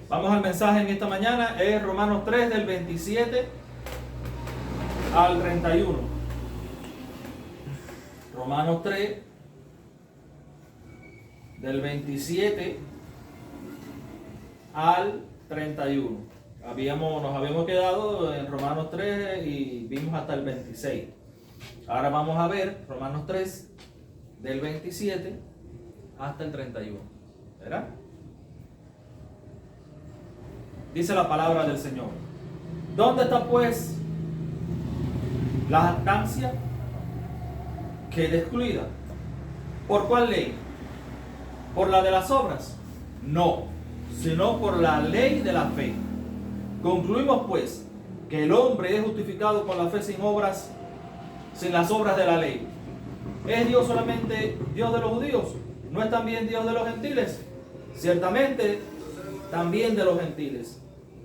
Vamos al mensaje en esta mañana, es Romanos 3 del 27 al 31. Romanos 3 del 27 al 31. Nos habíamos quedado en Romanos 3 y vimos hasta el 26. Ahora vamos a ver Romanos 3 del 27 hasta el 31. ¿Verdad? Dice la palabra del Señor. ¿Dónde está pues la jactancia? Queda excluida. ¿Por cuál ley? ¿Por la de las obras? No, sino por la ley de la fe. Concluimos pues que el hombre es justificado con la fe sin obras, sin las obras de la ley. ¿Es Dios solamente Dios de los judíos? ¿No es también Dios de los gentiles? Ciertamente también de los gentiles,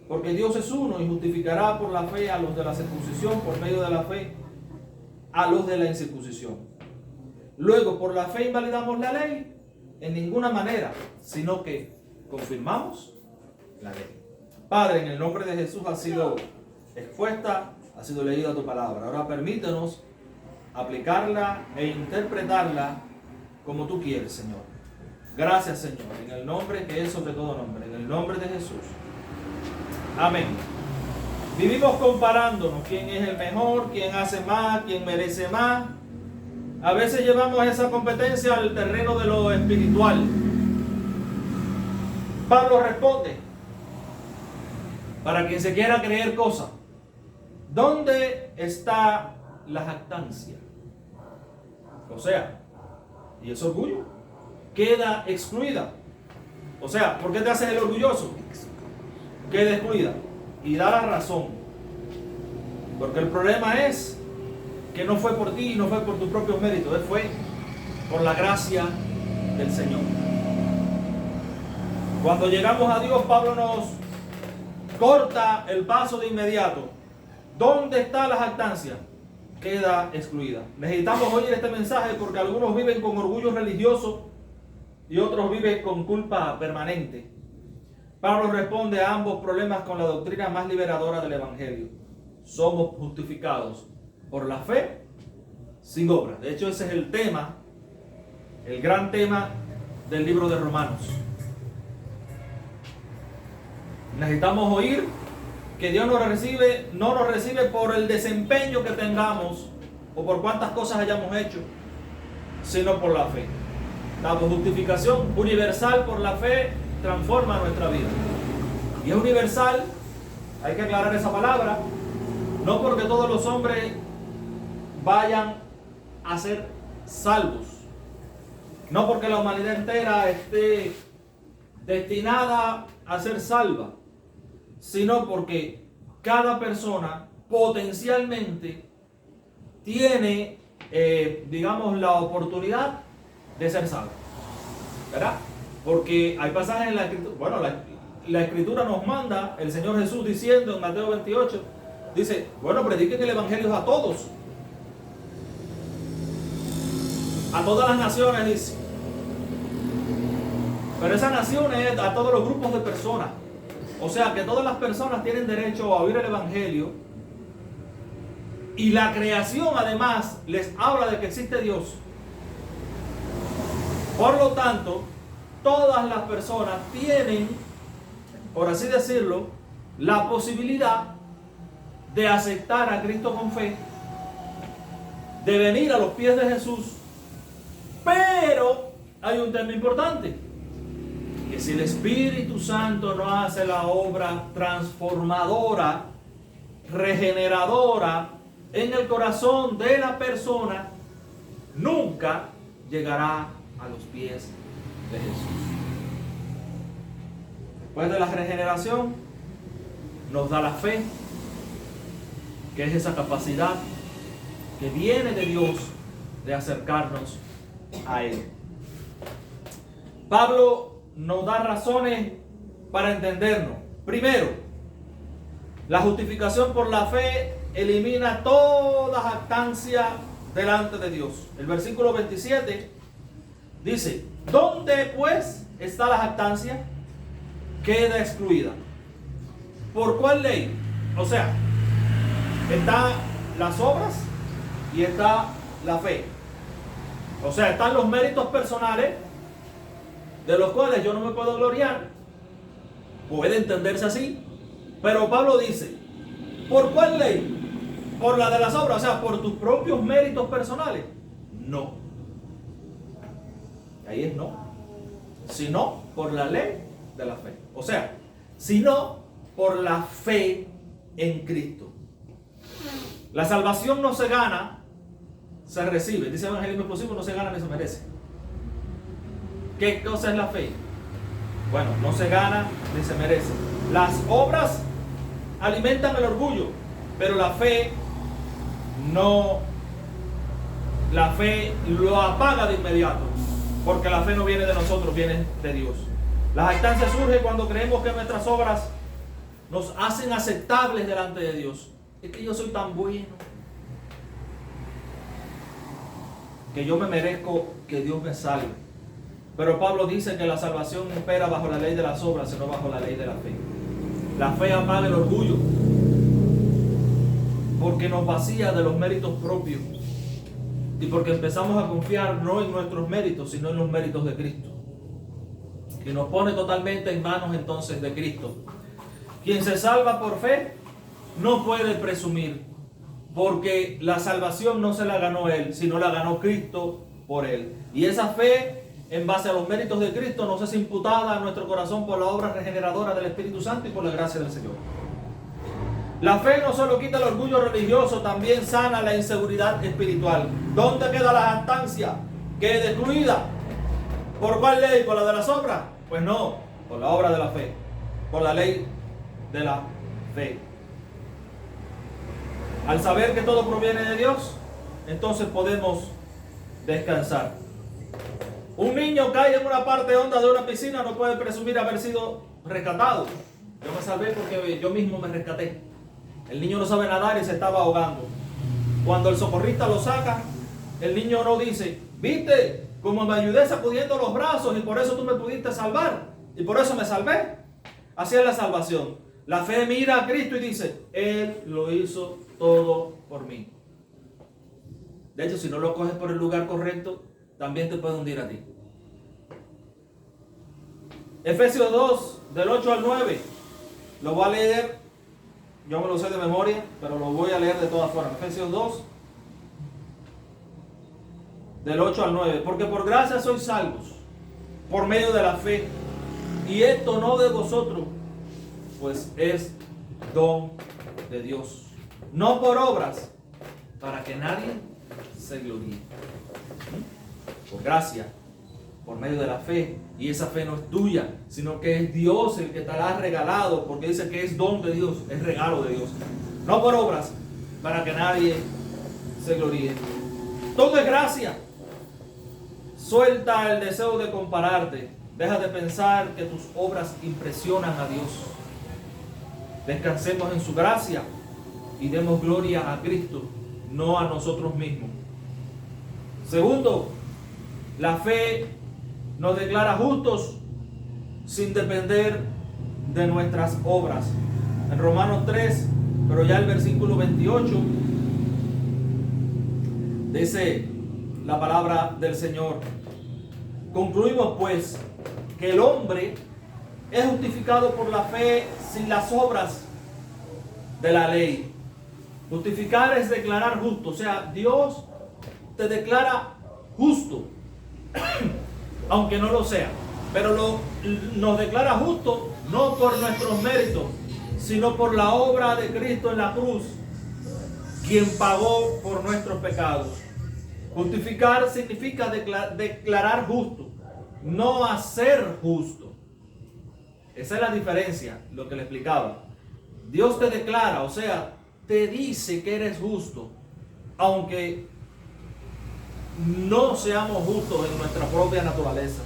porque Dios es uno y justificará por la fe a los de la circuncisión, por medio de la fe a los de la incircuncisión. Luego, por la fe invalidamos la ley en ninguna manera, sino que confirmamos la ley. Padre, en el nombre de Jesús ha sido expuesta, ha sido leída tu palabra. Ahora permítenos aplicarla e interpretarla como tú quieres, Señor. Gracias, Señor, en el nombre que es sobre todo nombre, en el nombre de Jesús. Amén. Vivimos comparándonos quién es el mejor, quién hace más, quién merece más. A veces llevamos esa competencia al terreno de lo espiritual. Pablo responde, para quien se quiera creer cosas, ¿dónde está la jactancia? O sea, ¿y ese orgullo? Queda excluida. O sea, ¿por qué te haces el orgulloso? Queda excluida. Y da la razón. Porque el problema es que no fue por ti y no fue por tus propios méritos, fue por la gracia del Señor. Cuando llegamos a Dios, Pablo nos corta el paso de inmediato. ¿Dónde está la jactancia? Queda excluida. Necesitamos oír este mensaje porque algunos viven con orgullo religioso y otros viven con culpa permanente. Pablo responde a ambos problemas con la doctrina más liberadora del Evangelio. Somos justificados por la fe sin obras. De hecho, ese es el tema, el gran tema del libro de Romanos. Necesitamos oír que Dios no nos recibe por el desempeño que tengamos o por cuántas cosas hayamos hecho, sino por la fe. La justificación universal por la fe transforma nuestra vida. Y es universal, hay que aclarar esa palabra, no porque todos los hombres vayan a ser salvos, no porque la humanidad entera esté destinada a ser salva, sino porque cada persona potencialmente tiene, digamos, la oportunidad de ser salvo, ¿verdad? Porque hay pasajes en la Escritura, bueno, la Escritura nos manda, el Señor Jesús diciendo en Mateo 28, dice, bueno, prediquen el Evangelio a todos, a todas las naciones, dice. Pero esas naciones, a todos los grupos de personas. O sea, que todas las personas tienen derecho a oír el Evangelio. Y la creación, además, les habla de que existe Dios. Por lo tanto, todas las personas tienen, por así decirlo, la posibilidad de aceptar a Cristo con fe, de venir a los pies de Jesús. Pero hay un tema importante, que si el Espíritu Santo no hace la obra transformadora, regeneradora en el corazón de la persona, nunca llegará a los pies de Jesús. Después de la regeneración, nos da la fe, que es esa capacidad que viene de Dios de acercarnos a Él. Pablo nos da razones para entendernos. Primero, la justificación por la fe elimina toda jactancia delante de Dios. El versículo 27 dice, ¿dónde pues está la jactancia? queda excluida. ¿Por cuál ley? O sea, está las obras y está la fe. O sea, están los méritos personales de los cuales yo no me puedo gloriar. Puede entenderse así. Pero Pablo dice, ¿por cuál ley? ¿Por la de las obras? O sea, ¿por tus propios méritos personales? No. Ahí es no. Sino por la ley de la fe. O sea, sino por la fe en Cristo. La salvación no se gana, se recibe. Dice el evangelismo explosivo, no se gana ni se merece. ¿Qué cosa es la fe? Bueno, no se gana ni se merece. Las obras alimentan el orgullo, pero la fe no, la fe lo apaga de inmediato, porque la fe no viene de nosotros, viene de Dios. La jactancia surge cuando creemos que nuestras obras nos hacen aceptables delante de Dios. Es que yo soy tan bueno que yo me merezco que Dios me salve. Pero Pablo dice que la salvación no opera bajo la ley de las obras, sino bajo la ley de la fe. La fe apaga el orgullo, porque nos vacía de los méritos propios y porque empezamos a confiar no en nuestros méritos, sino en los méritos de Cristo, y nos pone totalmente en manos entonces de Cristo. Quien se salva por fe no puede presumir, porque la salvación no se la ganó él, sino la ganó Cristo por él. Y esa fe, en base a los méritos de Cristo, nos es imputada a nuestro corazón por la obra regeneradora del Espíritu Santo y por la gracia del Señor. La fe no solo quita el orgullo religioso, también sana la inseguridad espiritual. ¿Dónde queda la jactancia? Queda excluida. ¿Por cuál ley? ¿Por la de las obras? Pues no, por la obra de la fe, por la ley de la fe. Al saber que todo proviene de Dios, entonces podemos descansar. Un niño cae en una parte honda de una piscina, no puede presumir haber sido rescatado. Yo me salvé porque yo mismo me rescaté. El niño no sabe nadar y se estaba ahogando. Cuando el socorrista lo saca, el niño no dice, ¿viste cómo me ayudé sacudiendo los brazos y por eso tú me pudiste salvar? Y por eso me salvé. Así es la salvación. La fe mira a Cristo y dice, Él lo hizo todo por mí. De hecho, si no lo coges por el lugar correcto, también te puede hundir a ti. Efesios 2, del 8 al 9. Lo voy a leer. Yo me lo sé de memoria, pero lo voy a leer de todas formas. Efesios 2, del 8 al 9. Porque por gracia sois salvos, por medio de la fe. Y esto no de vosotros, pues es don de Dios. No por obras, para que nadie se gloríe. Por gracia, por medio de la fe. Y esa fe no es tuya, sino que es Dios el que te la ha regalado, porque dice que es don de Dios, es regalo de Dios. No por obras, para que nadie se gloríe. Todo es gracia. Suelta el deseo de compararte. Deja de pensar que tus obras impresionan a Dios. Descansemos en su gracia y demos gloria a Cristo, no a nosotros mismos. Segundo, la fe nos declara justos sin depender de nuestras obras. En Romanos 3, pero ya el versículo 28, dice la palabra del Señor. Concluimos pues que el hombre es justificado por la fe sin las obras de la ley. Justificar es declarar justo, o sea, Dios te declara justo, aunque no lo sea, pero nos declara justo no por nuestros méritos, sino por la obra de Cristo en la cruz, quien pagó por nuestros pecados. Justificar significa declarar justo, no hacer justo. Esa es la diferencia, lo que le explicaba. Dios te declara, o sea, te dice que eres justo, aunque no seamos justos en nuestra propia naturaleza.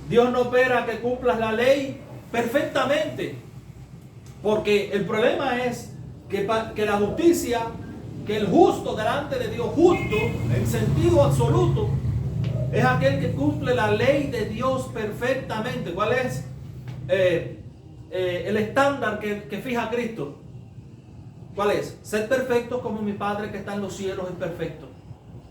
Dios no espera que cumplas la ley perfectamente, porque el problema es que la justicia, que el justo delante de Dios, justo en sentido absoluto, es aquel que cumple la ley de Dios perfectamente. ¿Cuál es? el estándar que fija Cristo. ¿Cuál es? Sed perfectos como mi Padre que está en los cielos es perfecto.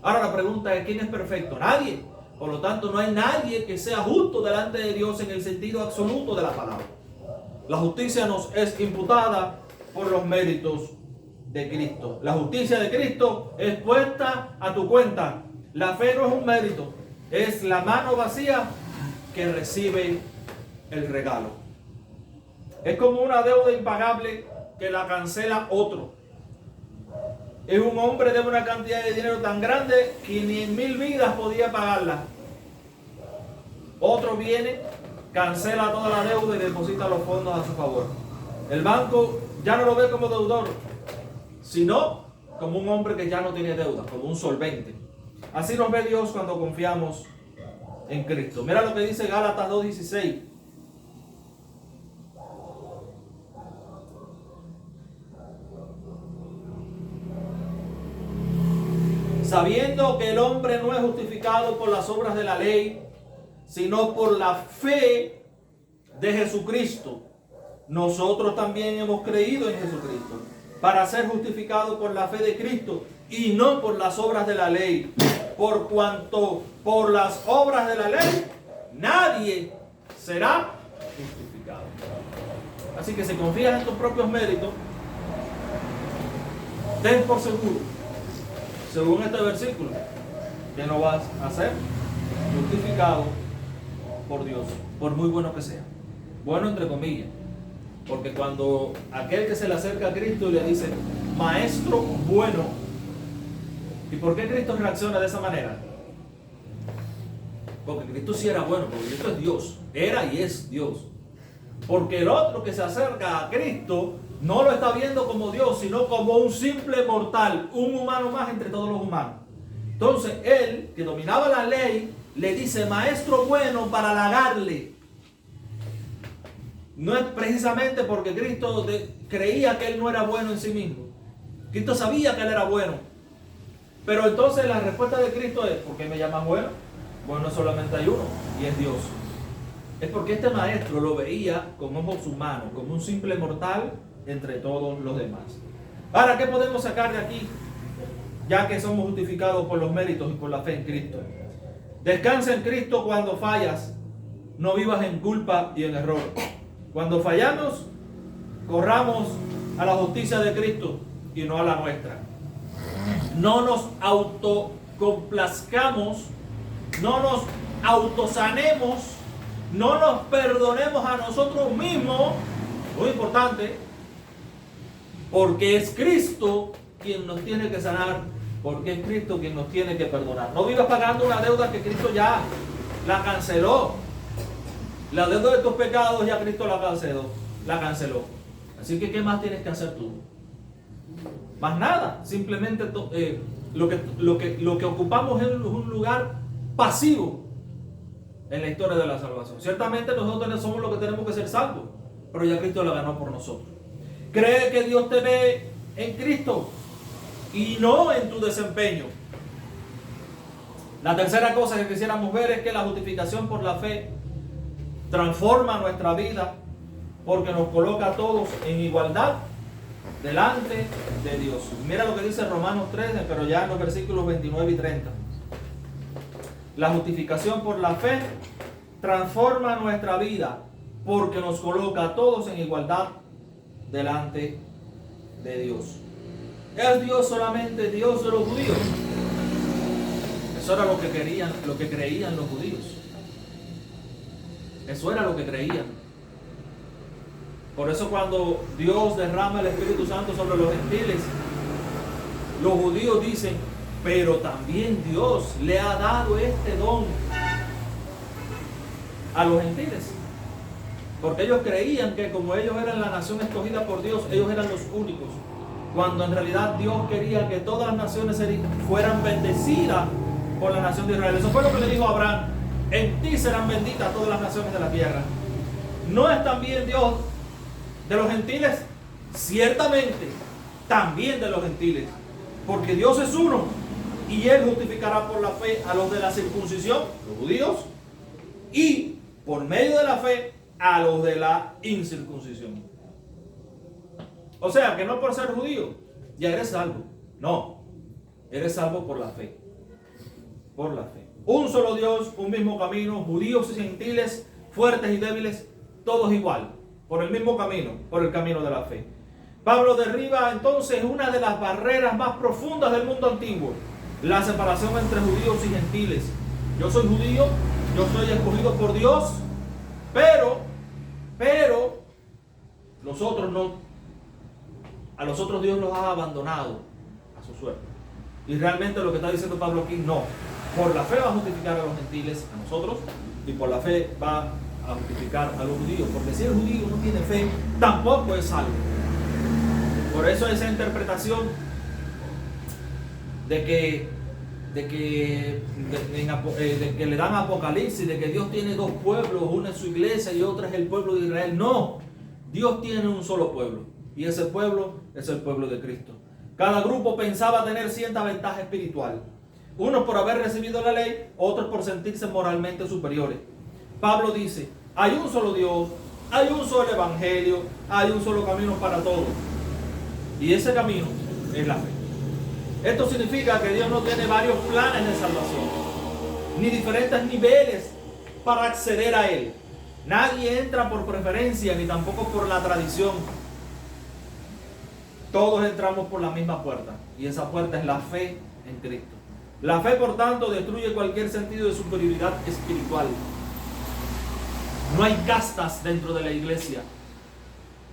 Ahora la pregunta es, ¿quién es perfecto? Nadie. Por lo tanto, no hay nadie que sea justo delante de Dios en el sentido absoluto de la palabra. La justicia nos es imputada por los méritos de Cristo. La justicia de Cristo es puesta a tu cuenta. La fe no es un mérito, es la mano vacía que recibe el regalo. Es como una deuda impagable que la cancela otro. Es un hombre de una cantidad de dinero tan grande que ni en 1000 vidas podía pagarla. Otro viene, cancela toda la deuda y deposita los fondos a su favor. El banco ya no lo ve como deudor, sino como un hombre que ya no tiene deuda, como un solvente. Así nos ve Dios cuando confiamos en Cristo. Mira lo que dice Gálatas 2:16. Sabiendo que el hombre no es justificado por las obras de la ley, sino por la fe de Jesucristo. Nosotros también hemos creído en Jesucristo para ser justificados por la fe de Cristo y no por las obras de la ley. Por cuanto por las obras de la ley nadie será justificado. Así que si confías en tus propios méritos, ten por seguro, según este versículo, que no vas a ser justificado por Dios, por muy bueno que sea. Bueno entre comillas, porque cuando aquel que se le acerca a Cristo y le dice, maestro bueno, ¿y por qué Cristo reacciona de esa manera? Porque Cristo sí era bueno, porque Cristo es Dios, era y es Dios. Porque el otro que se acerca a Cristo no lo está viendo como Dios, sino como un simple mortal, un humano más entre todos los humanos. Entonces él, que dominaba la ley, le dice maestro bueno para halagarle. No es precisamente porque Cristo creía que él no era bueno en sí mismo. Cristo sabía que él era bueno. Pero entonces la respuesta de Cristo es, ¿por qué me llamas bueno? Bueno, solamente hay uno, y es Dios. Es porque este maestro lo veía con ojos humanos, como un simple mortal entre todos los demás. Ahora, ¿qué podemos sacar de aquí? Ya que somos justificados por los méritos y por la fe en Cristo. Descansa en Cristo cuando fallas. No vivas en culpa y en error. Cuando fallamos, corramos a la justicia de Cristo y no a la nuestra. No nos autocomplazcamos, no nos autosanemos, no nos perdonemos a nosotros mismos, muy importante, porque es Cristo quien nos tiene que sanar, porque es Cristo quien nos tiene que perdonar. No vivas pagando una deuda que Cristo ya la canceló. La deuda de tus pecados ya Cristo la canceló. Así que ¿qué más tienes que hacer tú? Más nada, simplemente lo que ocupamos es un lugar pasivo en la historia de la salvación. Ciertamente nosotros somos los que tenemos que ser salvos, pero ya Cristo la ganó por nosotros. Cree que Dios te ve en Cristo y no en tu desempeño. La tercera cosa que quisiéramos ver es que la justificación por la fe transforma nuestra vida porque nos coloca a todos en igualdad delante de Dios. Mira lo que dice Romanos 13, pero ya en los versículos 29 y 30. La justificación por la fe transforma nuestra vida porque nos coloca a todos en igualdad delante de Dios. ¿Es Dios solamente Dios de los judíos? Eso era lo que creían los judíos. Eso era lo que creían. Por eso cuando Dios derrama el Espíritu Santo sobre los gentiles, los judíos dicen, pero también Dios le ha dado este don a los gentiles. Porque ellos creían que como ellos eran la nación escogida por Dios, ellos eran los únicos. Cuando en realidad Dios quería que todas las naciones fueran bendecidas por la nación de Israel. Eso fue lo que le dijo a Abraham. En ti serán benditas todas las naciones de la tierra. ¿No es también Dios de los gentiles? Ciertamente, también de los gentiles. Porque Dios es uno. Y Él justificará por la fe a los de la circuncisión, los judíos. Y por medio de la fe a los de la incircuncisión. O sea, que no por ser judío ya eres salvo. No, eres salvo por la fe. Por la fe. Un solo Dios, un mismo camino, judíos y gentiles, fuertes y débiles, todos igual, por el mismo camino, por el camino de la fe. Pablo derriba entonces una de las barreras más profundas del mundo antiguo, la separación entre judíos y gentiles. Yo soy judío, yo soy escogido por Dios, pero los otros no. A los otros Dios los ha abandonado a su suerte. Y realmente lo que está diciendo Pablo aquí, no. Por la fe va a justificar a los gentiles, a nosotros, y por la fe va a justificar a los judíos. Porque si el judío no tiene fe, tampoco es salvo. Por eso esa interpretación de que le dan Apocalipsis, de que Dios tiene dos pueblos, uno es su iglesia y otro es el pueblo de Israel. No, Dios tiene un solo pueblo y ese pueblo es el pueblo de Cristo. Cada grupo pensaba tener cierta ventaja espiritual, unos por haber recibido la ley, otros por sentirse moralmente superiores. Pablo dice, hay un solo Dios, hay un solo evangelio, hay un solo camino para todos y ese camino es la fe. Esto significa que Dios no tiene varios planes de salvación, ni diferentes niveles para acceder a Él. Nadie entra por preferencia, ni tampoco por la tradición. Todos entramos por la misma puerta, y esa puerta es la fe en Cristo. La fe, por tanto, destruye cualquier sentido de superioridad espiritual. No hay castas dentro de la iglesia,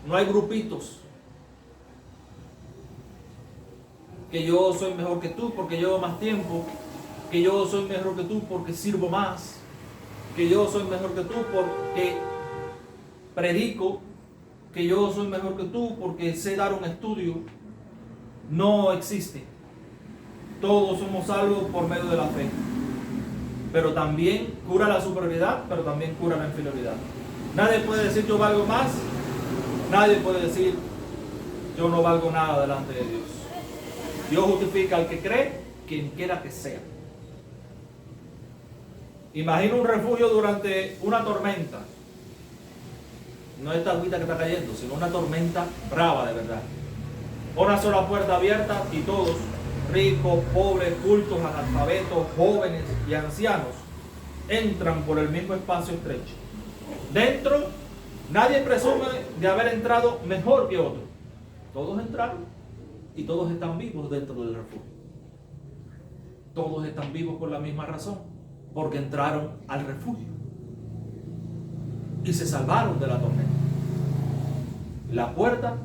no hay grupitos. Que yo soy mejor que tú porque llevo más tiempo, que yo soy mejor que tú porque sirvo más, que yo soy mejor que tú porque predico, que yo soy mejor que tú porque sé dar un estudio. No existe. Todos somos salvos por medio de la fe. Pero también cura la superioridad, pero también cura la inferioridad. Nadie puede decir yo valgo más, nadie puede decir yo no valgo nada delante de Dios. Dios justifica al que cree, quien quiera que sea. Imagina un refugio durante una tormenta. No esta agüita que está cayendo, sino una tormenta brava de verdad. Una sola puerta abierta y todos, ricos, pobres, cultos, analfabetos, jóvenes y ancianos, entran por el mismo espacio estrecho. Dentro, nadie presume de haber entrado mejor que otro. Todos entraron. Y todos están vivos dentro del refugio. Todos están vivos por la misma razón, porque entraron al refugio y se salvaron de la tormenta. La puerta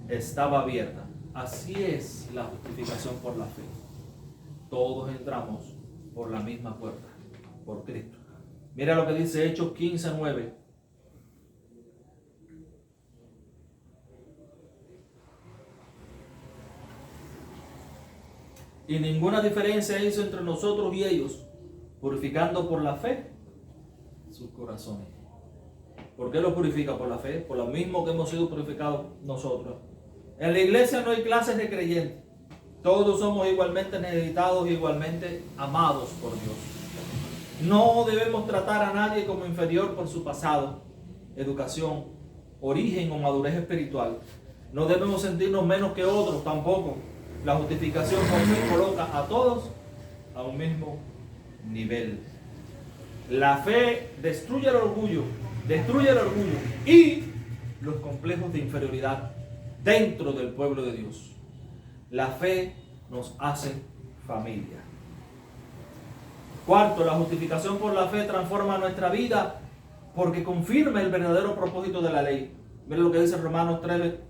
estaba abierta. Así es la justificación por la fe. Todos entramos por la misma puerta, por Cristo. Mira lo que dice Hechos 15:9. Y ninguna diferencia hizo entre nosotros y ellos, purificando por la fe sus corazones. ¿Por qué lo purifica? Por la fe, por lo mismo que hemos sido purificados nosotros. En la iglesia no hay clases de creyentes. Todos somos igualmente necesitados, igualmente amados por Dios. No debemos tratar a nadie como inferior por su pasado, educación, origen o madurez espiritual. No debemos sentirnos menos que otros tampoco. La justificación por fe coloca a todos a un mismo nivel. La fe destruye el orgullo y los complejos de inferioridad dentro del pueblo de Dios. La fe nos hace familia. Cuarto, la justificación por la fe transforma nuestra vida porque confirma el verdadero propósito de la ley. Miren lo que dice Romanos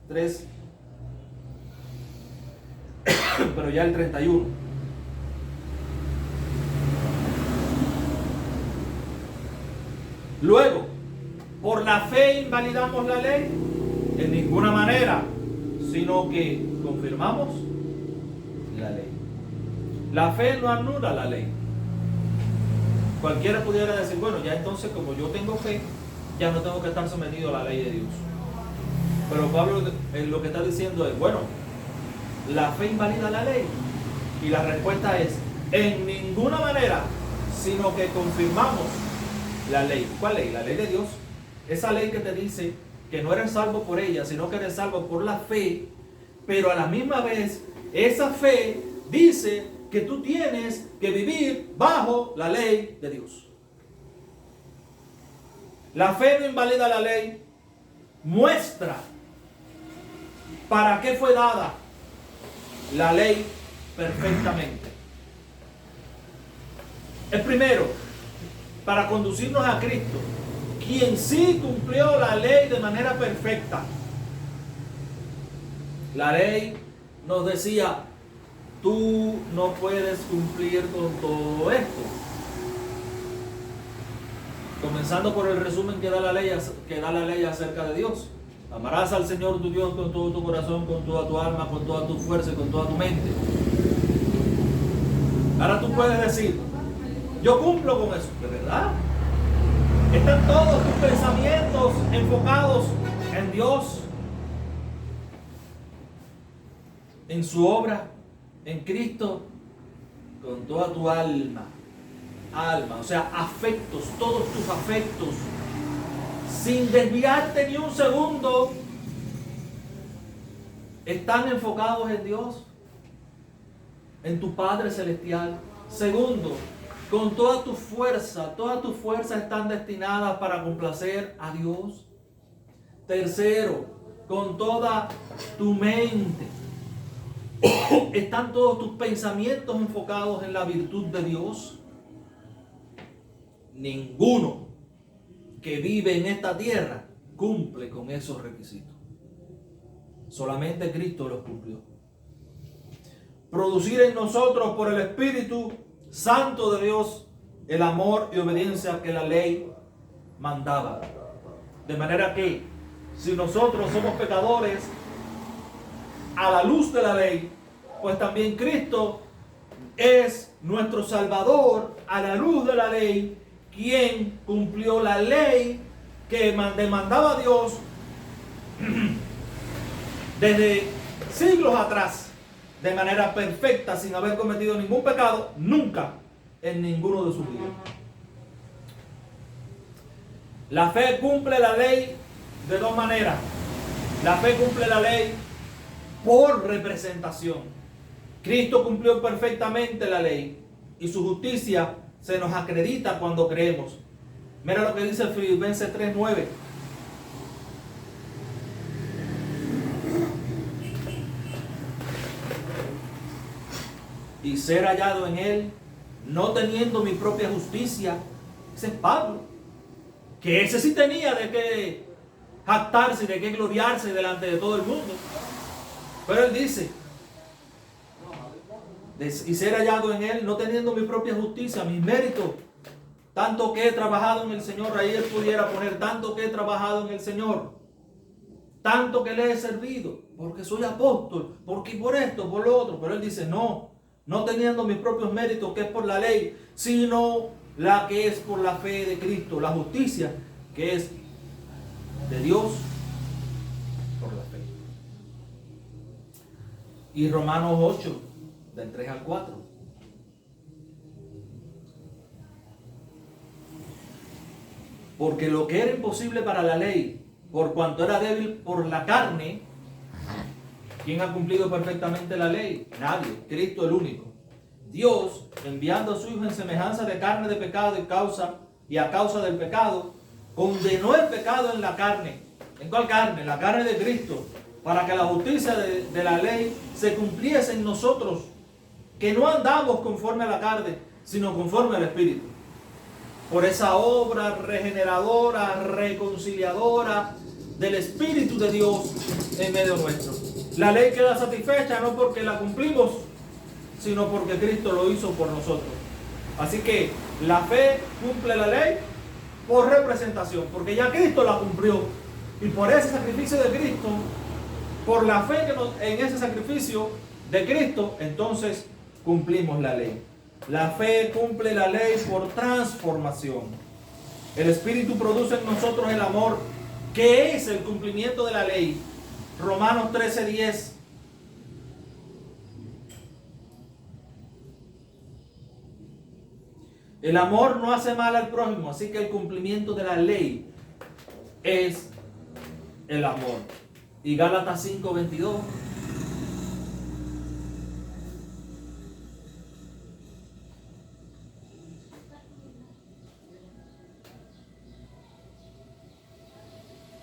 3, pero ya el 31. Luego, ¿por la fe invalidamos la ley? En ninguna manera, sino que confirmamos la ley. La fe no anula la ley. Cualquiera pudiera decir, bueno, ya entonces como yo tengo fe, ya no tengo que estar sometido a la ley de Dios. Pero Pablo lo que está diciendo es, bueno, ¿la fe invalida la ley? Y la respuesta es, en ninguna manera, sino que confirmamos la ley. ¿Cuál ley? La ley de Dios. esa ley que te dice que no eres salvo por ella, sino que eres salvo por la fe, pero a la misma vez, esa fe dice que tú tienes que vivir bajo la ley de Dios. La fe no invalida la ley, muestra para qué fue dada la ley perfectamente. El primero, para conducirnos a Cristo, quien sí cumplió la ley de manera perfecta. La ley nos decía, tú no puedes cumplir con todo esto. Comenzando por el resumen que da la ley acerca de Dios. Amarás al Señor tu Dios con todo tu corazón, con toda tu alma, con toda tu fuerza y con toda tu mente. Ahora tú puedes decir, yo cumplo con eso, ¿de verdad? ¿Están todos tus pensamientos enfocados en Dios? En su obra, en Cristo, con toda tu alma, o sea, afectos, todos tus afectos, sin desviarte ni un segundo, están enfocados en Dios, en tu Padre Celestial. Segundo, con todas tus fuerzas están destinadas para complacer a Dios. Tercero, con toda tu mente, están todos tus pensamientos enfocados en la virtud de Dios. Ninguno que vive en esta tierra cumple con esos requisitos. Solamente Cristo los cumplió. Producir en nosotros por el Espíritu Santo de Dios el amor y obediencia que la ley mandaba. De manera que si nosotros somos pecadores a la luz de la ley, pues también Cristo es nuestro Salvador a la luz de la ley, quien cumplió la ley que demandaba Dios desde siglos atrás, de manera perfecta, sin haber cometido ningún pecado, nunca en ninguno de sus días. La fe cumple la ley de dos maneras. La fe cumple la ley por representación. Cristo cumplió perfectamente la ley y su justicia se nos acredita cuando creemos. Mira lo que dice Filipenses 3:9. Y ser hallado en él, no teniendo mi propia justicia. Ese es Pablo, que ese sí tenía de qué jactarse, de qué gloriarse delante de todo el mundo. Pero él dice, y ser hallado en él, no teniendo mi propia justicia, mis méritos, tanto que he trabajado en el Señor. Ahí él pudiera poner, tanto que he trabajado en el Señor, tanto que le he servido, porque soy apóstol, porque por esto, por lo otro. Pero él dice, no teniendo mis propios méritos, que es por la ley, sino la que es por la fe de Cristo, la justicia que es de Dios por la fe. Y Romanos 8, del 3 al 4. Porque lo que era imposible para la ley, por cuanto era débil por la carne, ¿quién ha cumplido perfectamente la ley? Nadie, Cristo el único. Dios, enviando a su Hijo en semejanza de carne de pecado y a causa del pecado, condenó el pecado en la carne. ¿En cuál carne? En la carne de Cristo, para que la justicia de la ley se cumpliese en nosotros, que no andamos conforme a la carne, sino conforme al Espíritu. Por esa obra regeneradora, reconciliadora del Espíritu de Dios en medio nuestro. La ley queda satisfecha no porque la cumplimos, sino porque Cristo lo hizo por nosotros. Así que la fe cumple la ley por representación, porque ya Cristo la cumplió. Y por ese sacrificio de Cristo, por la fe en ese sacrificio de Cristo, entonces cumplimos la ley. La fe cumple la ley por transformación. El Espíritu produce en nosotros el amor, que es el cumplimiento de la ley. Romanos 13:10. El amor no hace mal al prójimo, así que el cumplimiento de la ley es el amor. Y Gálatas 5:22.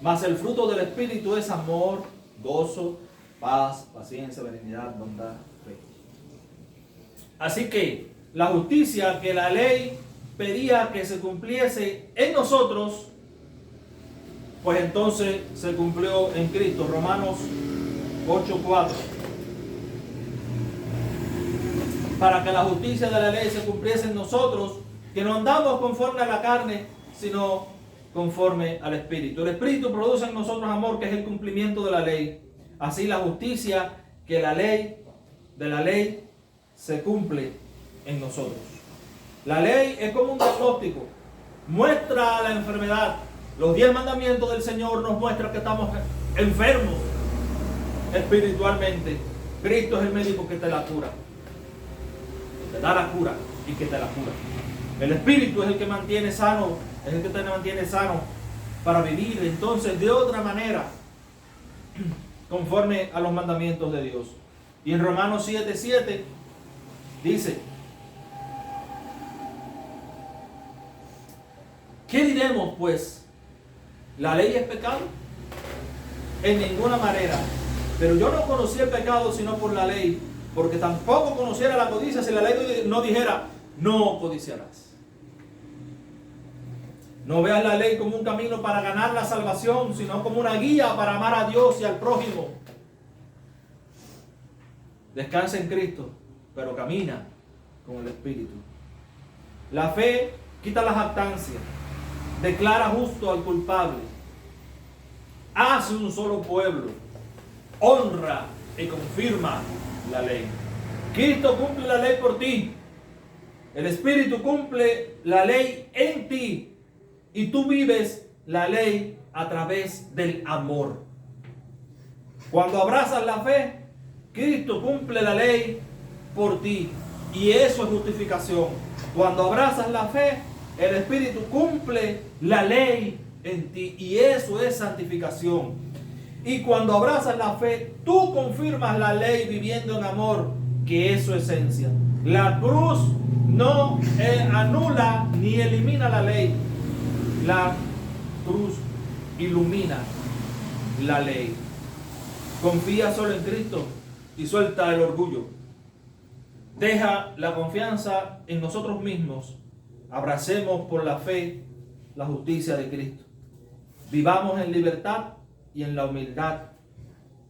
Mas el fruto del Espíritu es amor, gozo, paz, paciencia, benignidad, bondad, fe. Así que la justicia que la ley pedía que se cumpliese en nosotros, pues entonces se cumplió en Cristo. Romanos 8:4. Para que la justicia de la ley se cumpliese en nosotros, que no andamos conforme a la carne, sino conforme al Espíritu. El Espíritu produce en nosotros amor, que es el cumplimiento de la ley. Así la justicia que de la ley se cumple en nosotros. La ley es como un diagnóstico, muestra la enfermedad. Los 10 mandamientos del Señor nos muestran que estamos enfermos espiritualmente. Cristo es el médico que te la cura, que te da la cura y que te la cura. El Espíritu es el que mantiene sano, es el que te mantiene sano para vivir entonces de otra manera, conforme a los mandamientos de Dios. Y en Romanos 7:7 dice: ¿qué diremos pues? ¿La ley es pecado? En ninguna manera. Pero yo no conocí el pecado sino por la ley, porque tampoco conociera la codicia si la ley no dijera: no codiciarás. No veas la ley como un camino para ganar la salvación, sino como una guía para amar a Dios y al prójimo. Descansa en Cristo, pero camina con el Espíritu. La fe quita la jactancia, declara justo al culpable, hace un solo pueblo, honra y confirma la ley. Cristo cumple la ley por ti. El Espíritu cumple la ley en ti. Y tú vives la ley a través del amor. Cuando abrazas la fe, Cristo cumple la ley por ti. Y eso es justificación. Cuando abrazas la fe, el Espíritu cumple la ley en ti. Y eso es santificación. Y cuando abrazas la fe, tú confirmas la ley viviendo en amor, que es su esencia. La cruz no anula ni elimina la ley. La cruz ilumina la ley. Confía solo en Cristo y suelta el orgullo. Deja la confianza en nosotros mismos. Abracemos por la fe la justicia de Cristo. Vivamos en libertad y en la humildad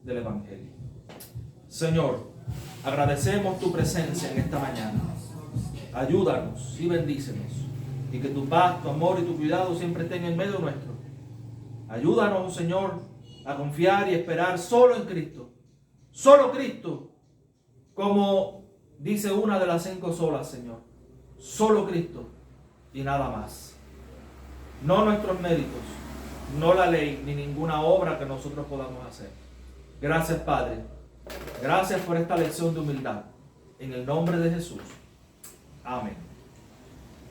del Evangelio. Señor, agradecemos tu presencia en esta mañana. Ayúdanos y bendícenos. Y que tu paz, tu amor y tu cuidado siempre estén en medio nuestro. Ayúdanos, Señor, a confiar y esperar solo en Cristo. Solo Cristo. Como dice una de las 5 solas, Señor. Solo Cristo y nada más. No nuestros méritos, no la ley, ni ninguna obra que nosotros podamos hacer. Gracias, Padre. Gracias por esta lección de humildad. En el nombre de Jesús. Amén.